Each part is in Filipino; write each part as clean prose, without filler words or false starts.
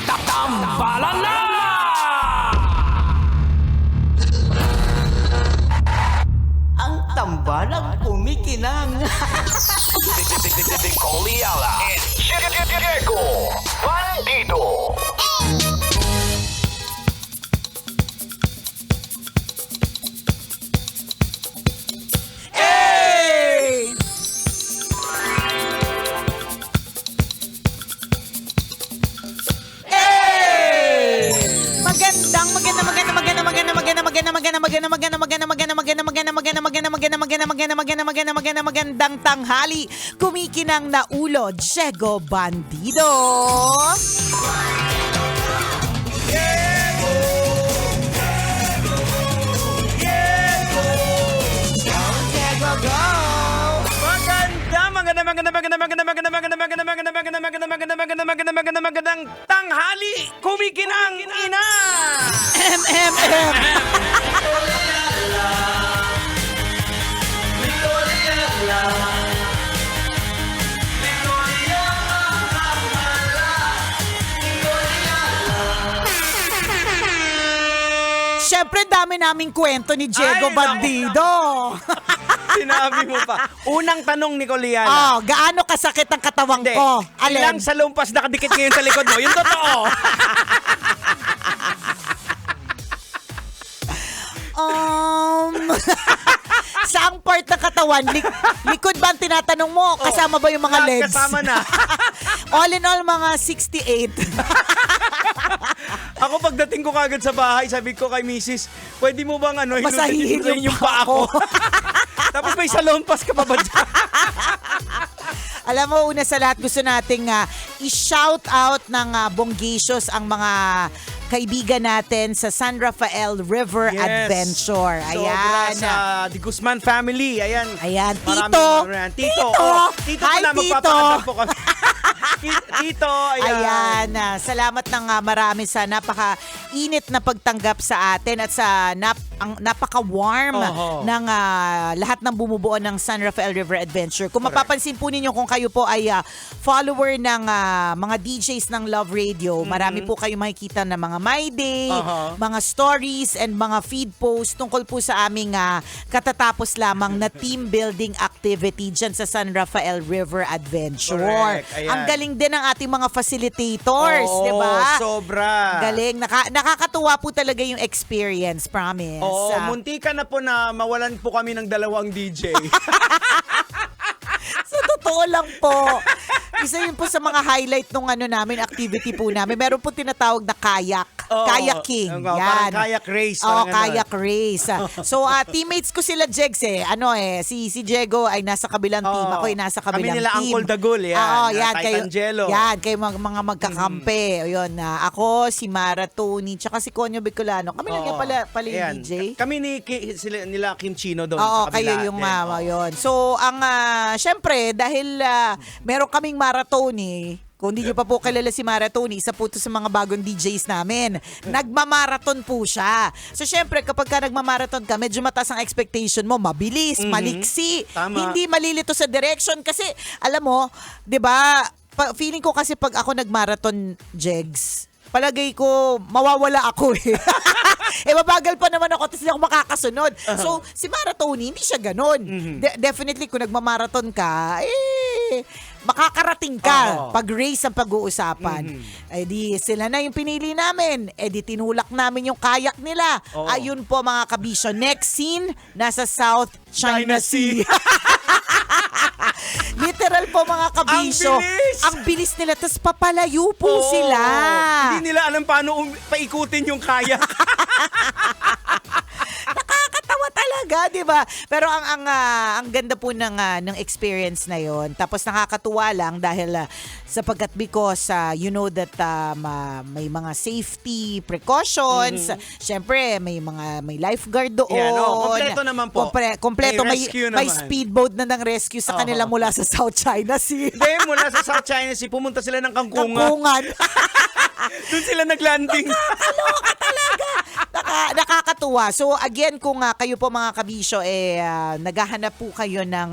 Tambalan na! Ang tambalang kumikinang. Coliala and Diego Bandido. Magandang tanghali. Kumikinang na ulo, Diego Bandido. Magandang tanghali, kumikinang ina! Siyempre, dami naming kwento ni Diego Ay, Bandido. Sinabi mo pa. Unang tanong ni Coliala. Gaano kasakit ang katawang Hindi, ko? ilang salumpas nakadikit ngayon sa likod mo? Yung totoo. Saang part ng katawan? Likod ba ang tinatanong mo? Kasama ba yung mga legs? Kasama na. All in all, mga 68. Ako pagdating ko kagad sa bahay, sabi ko kay Mrs., pwede mo bang Masahihin yung paa ko? Tapos may salumpas ka pa ba dyan? Alam mo, una sa lahat, gusto nating i-shout out ng Bonggisios ang mga kaibigan natin sa San Rafael River Adventure. Sobra sa The Guzman family. Ayan. Tito. Tito Hi, pala, Tito. magpapakasal po kami. Tito, ayan. Salamat ng marami sa napaka-init na pagtanggap sa atin at sa napaka-warm ng lahat ng bumubuo ng San Rafael River Adventure. Kung mapapansin po ninyo, kung kayo po ay follower ng mga DJs ng Love Radio, marami po kayo makikita na mga My Day, mga stories and mga feed posts tungkol po sa aming katatapos lamang na team building activity dyan sa San Rafael River Adventure. Ang galing din ng ating mga facilitators, di ba? Sobra. Galing. Nakakatuwa po talaga yung experience, promise. Muntika na po na mawalan po kami ng dalawang DJ. Sa totoo lang po. Isa yun po sa mga highlight nung namin, activity po namin. Meron po tinatawag na kayak. Kayaking. Yan. Parang kayak race. Kayak race. So, teammates ko sila, Jegs si Diego ay nasa kabilang team. Ako ay nasa kabilang kami nila team. Uncle Dagul. Yan. Titangelo. Yan, kayo mga magkakampi. Yun, ako, si Mara Tony, tsaka si Conyo Bicolano. Kami lang yan pala yung DJ. Kami nila Kim Chino doon. Oo, sa kabila. kayo yung yun. So, syempre, dahil meron kaming maratoni, kung hindi nyo pa po kilala si Maratoni, isa po ito sa mga bagong DJs namin. Nagmamarathon po siya. So, syempre, kapag ka nagmamarathon ka, medyo mataas ang expectation mo, mabilis, maliksi, Tama. hindi malilito sa direction. Kasi, alam mo, di ba, feeling ko kasi pag ako nagmarathon, Jegs, palagay ko, mawawala ako eh. Mabagal pa naman ako, tapos hindi ako makakasunod. So, si Maratoni, hindi siya ganun. Definitely, kung nagmamarathon ka, makakarating ka pag race ang pag-uusapan. Di sila na yung pinili namin. Di tinulak namin yung kayak nila. Ayun po mga kabisyo. Next scene, nasa South China Sea. Literal po mga kabisyo. Ang bilis nila. Tapos papalayo po sila. Hindi nila alam paano paikutin yung kayak. Nakakatawa talaga, di ba? Pero ang ganda po ng experience na yon. Tapos nakakatuwa lang dahil sapagkat because you know that may mga safety precautions. Siyempre, may lifeguard doon. Kompleto naman po. Kompleto. May May rescue naman. speedboat na ng rescue sa kanila mula sa South China Sea. Hindi, mula sa South China Sea, pumunta sila ng Kangkungan. Kangkungan. Doon sila naglanding. Nakakaloka talaga. Nakakatuwa nakakatuwa. So again, kung kayo po mga kabisyo, naghahanap po kayo ng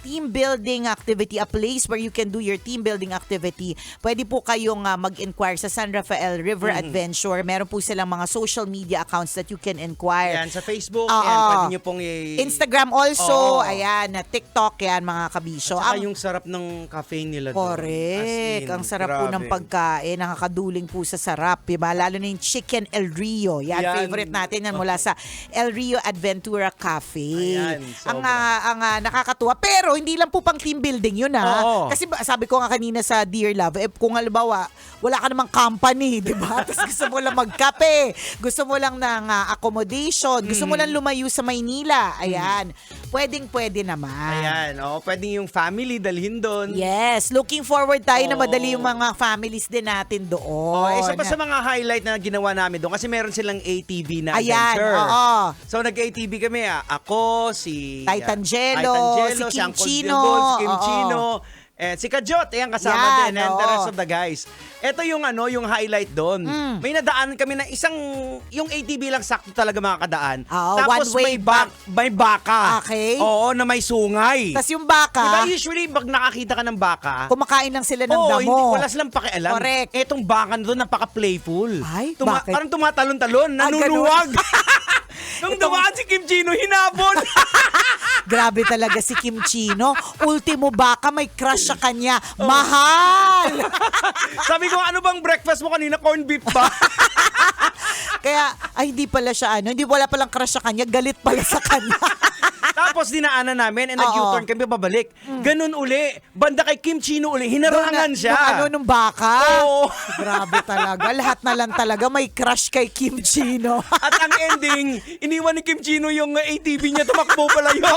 team building activity, a place where you can do your team building activity, pwede po kayong mag-inquire sa San Rafael River Adventure. Meron po silang mga social media accounts that you can inquire. Yan, sa Facebook, Oo. yan, pwede nyo pong Instagram also, Oo. ayan, TikTok, yan mga kabisyo. Saka yung sarap ng cafe nila doon. Correct. As in, Ang sarap po ng grabe. pagkain. Nakakaduling po sa sarap. Diba? Lalo na yung Chicken El Rio. Yan, Yan. favorite natin yan mula sa El Rio Adventura Cafe. Ayan, ang sobra. nakakatuwa. Pero hindi lang po pang team building yun Oo. Kasi sabi ko nga kanina sa Dear Love, kung halimbawa, wala ka namang company, di ba? Tapos gusto mo lang magkape, gusto mo lang ng accommodation, gusto mo lang lumayo sa Maynila. Ayan. Pwedeng-pwede naman. Ayan, pwedeng yung family dalhin doon. Yes, looking forward tayo na Oo. madali yung mga families din natin doon. Isa pa sa mga highlight na ginawa namin doon kasi meron silang ATV na Ayan, adventure. oo. So nag-ATV kami, ako, si Titangelo, si Kim Uncle Chino, Dilbon, si Kim oo. Chino, si Kajot, ayan kasama Yan, din, and the oo. rest of the guys. Ito yung yung highlight doon. May nadaan kami na yung ATV lang sakto talaga mga kadaan. Oo, Tapos one way may baka. Okay. Oo, na may sungay. Tapos yung baka, Diba usually pag nakakita ka ng baka, kumakain lang sila ng oo, damo. hindi, wala silang pakialam. Correct. Etong baka na doon, napaka-playful. Ay, bakit? Parang tumatalon-talon, Ah, ganun. nanunuwag. Nung dumaan si Kim Chino, hinabol. Grabe talaga si Kim Chino. Ultimo baka, may crush sa kanya. Mahal! Sabi ko, ano bang breakfast mo kanina? Corn beef ba? Kaya, hindi pala siya hindi wala palang crush sa kanya, galit pala sa kanya. Tapos dinaanan namin and nag-U-turn kami pabalik. Ganun uli. Banda kay Kim Chino uli. Hinarangan siya. Nung baka? Oo. Grabe talaga. Lahat na lang talaga may crush kay Kim Chino. At ang ending, iniwan ni Kim Chino yung ATV niya, tumakbo palayo.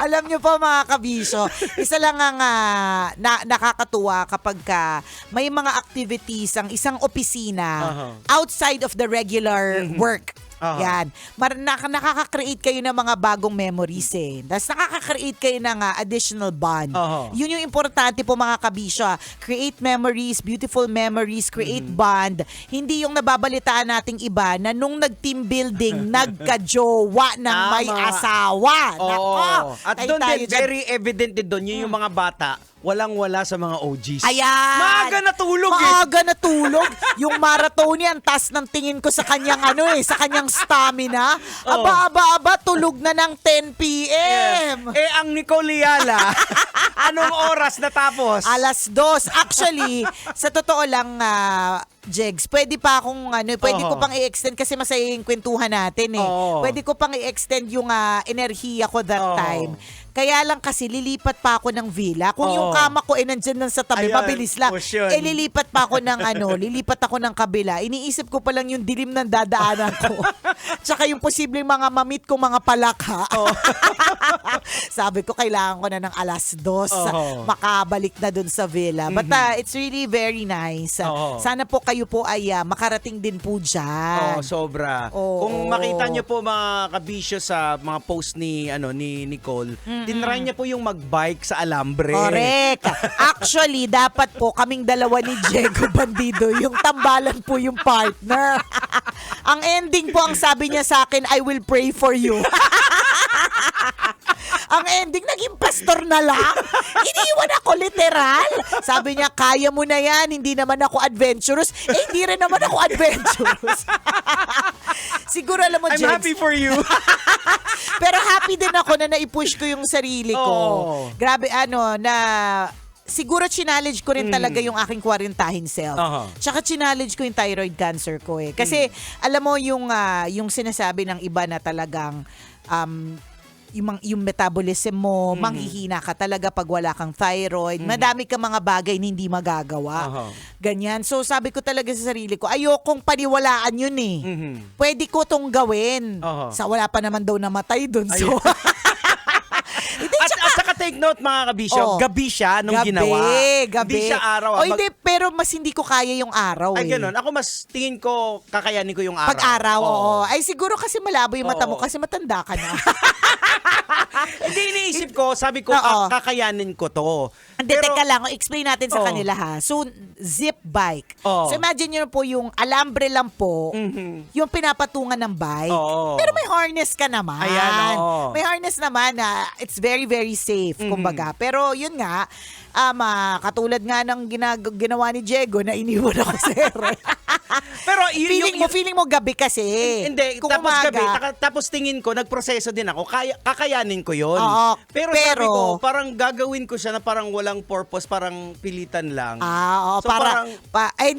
Alam niyo po mga kabisyo, isa lang ang nakakatuwa kapag may mga activities ang isang opisina outside of the regular work. Yan. Nakaka-create kayo ng mga bagong memories Tapos nakaka-create kayo ng additional bond. Yun yung importante po mga kabisyo. Create memories, beautiful memories, create bond. Hindi yung nababalitaan nating iba na nung nag-team building, nagka-jowa ng may asawa. Nako, At doon din, very evident din doon, yung mga bata, walang-wala sa mga OGs. Ayan. Maaga natulog Maaga natulog. Yung marathonian, tas ng tingin ko sa kanyang sa kanyang stamina. Aba, tulog na ng 10 p.m. Ang Nicole Liala, anong oras natapos? 2:00. Actually, sa totoo lang, Jegs, pwede pa akong pwede ko pang i-extend kasi masaya yung kwentuhan natin Pwede ko pang i-extend yung enerhiya ko that time. Kaya lang kasi lilipat pa ako ng villa. Kung yung kama ko nandyan lang sa tabi, Ayan, mabilis lang. push yun. Lilipat pa ako ng lilipat ako ng kabila. Iniisip ko pa lang yung dilim ng dadaanan ko. Tsaka yung posibleng mga mamit kong mga palaka. Sabi ko, kailangan ko na ng 2:00. Makabalik na dun sa villa. But it's really very nice. Sana po kayo po ay makarating din po dyan. Sobra. Kung makita niyo po mga kabisyo sa mga post ni Nicole, tinry niya po yung mag-bike sa alambre. Correct. Actually, dapat po kaming dalawa ni Diego Bandido, yung tambalan po yung partner. Ang ending po, ang sabi niya sa akin, I will pray for you. Ang ending, naging pastor na lang. Iniwan ako literal. Sabi niya, kaya mo na yan, hindi naman ako adventurous. Hindi rin naman ako adventurous. Siguro alam mo, I'm Jegs, happy for you. pero happy din ako na naipush ko yung sarili ko. Grabe, na siguro challenge ko rin talaga yung aking kwarintahin self. Tsaka challenge ko yung thyroid cancer ko Kasi alam mo yung sinasabi ng iba na talagang yung metabolism mo, manghihina ka talaga pag wala kang thyroid. Madami ka mga bagay na hindi magagawa. Ganyan. So sabi ko talaga sa sarili ko, ayokong paniwalaan yun Pwede ko tong gawin. Sa wala pa naman daw namatay dun. So, At saka take note mga kabisyo, Oh. gabi siya nung ginawa. Gabi. Hindi siya araw. O hindi, pero mas hindi ko kaya yung araw Ay, eh. ganun. Ako mas tingin ko, kakayanin ko yung araw. Pag-araw, Oo. oo. Ay siguro kasi malabo yung mata mo Oo. kasi matanda ka na. Hindi, iniisip ko, sabi ko, Oo. kakayanin ko to. Hindi, Pero- teka lang. Explain natin sa Oo. kanila ha. So, zip bike. Oo. So, imagine nyo po yung alambre lang po, yung pinapatungan ng bike. Oo. Pero may harness ka naman. Ayan, oo. May harness naman na it's very, very safe, kumbaga. Pero yun nga, katulad nga ng ginawa ni Diego na iniwan ako sa ere. Pero feeling mo gabi kasi. Hindi, Kung tapos umaga, gabi, tapos tingin ko, nagproseso din ako, kakayanin ko yun. Oo, pero sabi pero- ko, parang gagawin ko siya na parang walang purpose, parang pilitan lang. Oo, So, para, parang-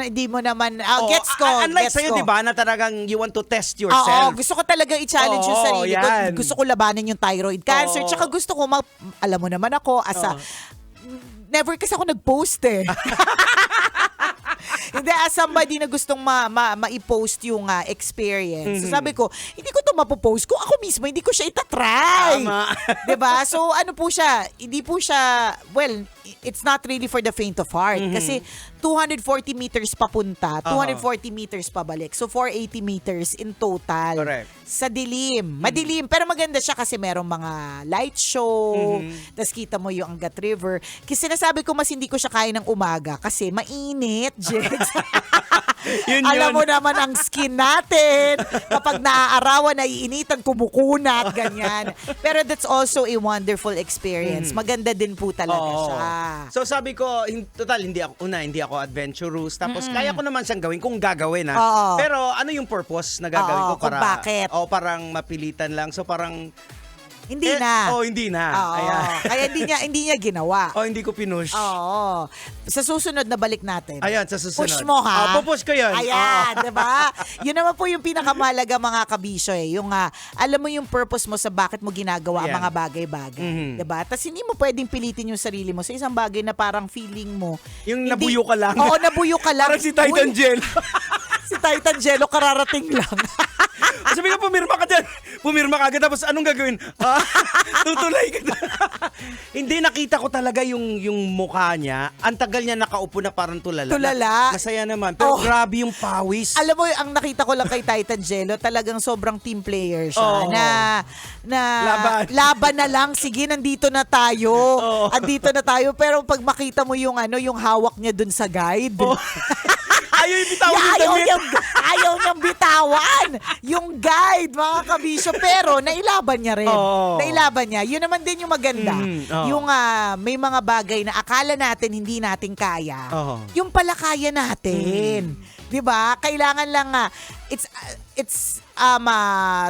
hindi mo naman, Oo, gets ko, unlike gets sa'yo, ko. di ba, na talagang you want to test Oo, yourself. gusto ko talaga i-challenge yung Oo, sarili ko. yan. Gusto ko labanan yung thyroid cancer. Oo. Tsaka gusto ko, alam mo naman ako, never kasi ako nag-post eh. Hindi, as somebody na gustong ma-post yung experience. So sabi ko, hindi ko to mapopost kung ako mismo, hindi ko siya itatry. Tama. 'Di ba? So ano po siya, hindi po siya, well, it's not really for the faint of heart. Kasi 240 meters papunta, 240 meters pabalik. So 480 meters in total. Correct. Sa dilim. Madilim, pero maganda siya kasi merong mga light show, tas kita mo yung Angat River. Kasi sinasabi ko mas hindi ko siya kaya ng umaga kasi mainit, Jex. Yun. Alam mo naman ang skin natin. Kapag naaarawan, naiinitan, kumukunat, ganyan. Pero that's also a wonderful experience. Maganda din po talaga Oo. siya. So sabi ko, total, hindi ako adventurous. Tapos kaya ko naman siyang gawin kung gagawin. Oo. Pero ano yung purpose na gagawin Oo, ko kung para... bakit? O parang mapilitan lang. So parang... Hindi na. Hindi na. Oo. Ayan. Kaya hindi niya ginawa. Hindi ko pinush. Oo. Sa susunod na balik natin. Ayan, sa susunod. Push mo ha. Pupush ko yun. Ayan, di ba? Yun naman po yung pinakamalaga mga kabisyo eh. Yung alam mo yung purpose mo sa bakit mo ginagawa ang Ayan. mga bagay-bagay. Di ba? Tapos hindi mo pwedeng pilitin yung sarili mo sa isang bagay na parang feeling mo. Yung nabuyo ka lang. Oo, nabuyo ka lang. Parang si Titan Uy, Gel. Si Titan Jello kararating lang. Sabi ko, pumirma ka dyan. Pumirma ka agad. Tapos anong gagawin? Tutulay ka na. Hindi, nakita ko talaga yung mukha niya. Ang tagal niya nakaupo na parang tulala. Tulala? Masaya naman. Pero Oh. grabe yung pawis. Alam mo, ang nakita ko lang kay Titan Jello, talagang sobrang team player siya. Oo. Na Laban. na lang. Sige, nandito na tayo. Oo. Andito na tayo. Pero pag makita mo yung yung hawak niya dun sa guide. Ayaw yung bitawan yung damit. Ayaw niyang bitawan. Yung guide, mga kabisyo. Pero nailaban niya rin. Oo. Nailaban niya. Yun naman din yung maganda. Oo. Yung may mga bagay na akala natin hindi natin kaya. Oo. Yung pala kaya natin. 'Di ba? Kailangan lang it's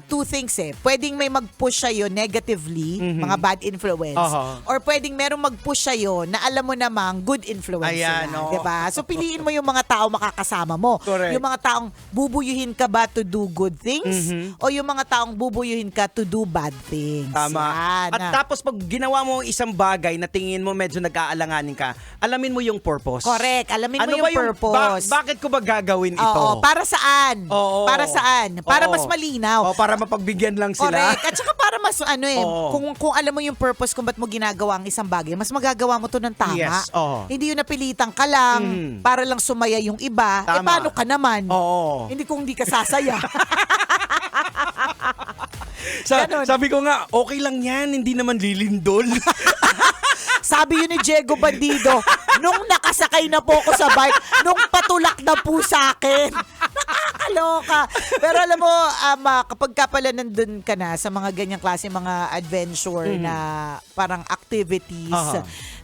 two things eh. Pwedeng may mag-push sa'yo negatively, mga bad influence. Or pwedeng merong mag-push sa'yo na alam mo namang good influence Ayan, sila. oo. Diba? So piliin mo yung mga tao makakasama mo. Correct. Yung mga taong bubuyuhin ka ba to do good things? O yung mga taong bubuyuhin ka to do bad things? Tama. Yan. At tapos pag ginawa mo isang bagay na tingin mo medyo nag-aalanganin ka, alamin mo yung purpose. Correct. Alamin mo Ano yung ba purpose. bakit ko ba gagawin ito? Oo. Para saan? Oo. Para saan? Para Oo. mas malinaw. Para mapagbigyan lang sila. Correct. At saka para mas Oo. kung alam mo yung purpose kung ba't mo ginagawa ang isang bagay, mas magagawa mo to ng tama. Yes, oo. Hindi yung napilitan ka lang para lang sumaya yung iba. Tama. Paano ka naman? Oo. Hindi kung hindi ka sasaya. Ganon. Sabi ko nga, okay lang yan, hindi naman lilindol. Sabi yun ni Diego Bandido, nung nakasakay na po ako sa bike, nung patulak na po sa akin. Nakakaloka. Pero alam mo, kapag ka pala nandun ka na sa mga ganyang klase, mga adventure na parang activities,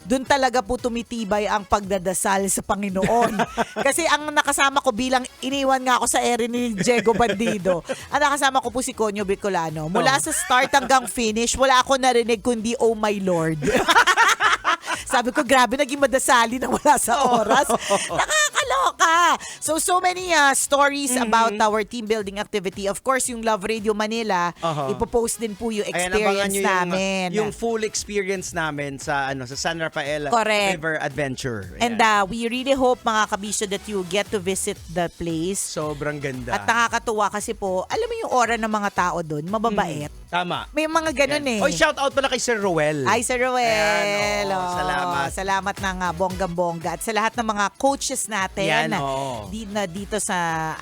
dun talaga po tumitibay ang pagdadasal sa Panginoon. Kasi ang nakasama ko bilang iniwan nga ako sa ere ni Diego Bandido, ang nakasama ko po si Conyo Bicolano. Mula sa start hanggang finish, wala ako narinig kundi, "Oh my Lord." Sabi ko, grabe, naging madasali na wala sa oras. Nakakaloka! So many stories about our team building activity. Of course, yung Love Radio Manila, ipopost din po yung Ayan, abangan experience nyo namin. yung full experience namin sa San Rafael Correct. River Adventure. And Ayan. we really hope, mga kabisyo, that you get to visit the place. Sobrang ganda. At nakakatuwa kasi po, alam mo yung aura ng mga tao doon, mababait. Tama. May mga ganun eh. Oy, shout out pala kay Sir Roel. Ay, Sir Roel. Ayan, Oh, salamat. Salamat ng bonggang-bongga. At sa lahat ng mga coaches natin Yan, oo. dito sa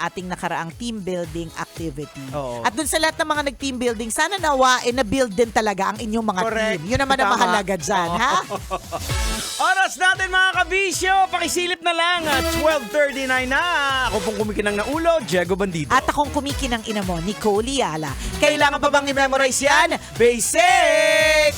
ating nakaraang team building activity. Oo. At dun sa lahat ng mga nag-team building, sana nawain na build din talaga ang inyong mga Correct. team. Yun naman ang Tama. mahalaga dyan, ha? Oras natin mga kabisyo, pakisilip na lang at 12:39 na. Ako pong kumikinang na ulo, Diego Bandido. At akong kumikinang ina mo, Nicole Yala. Kailangan pa bang i-memorize yan? Basic!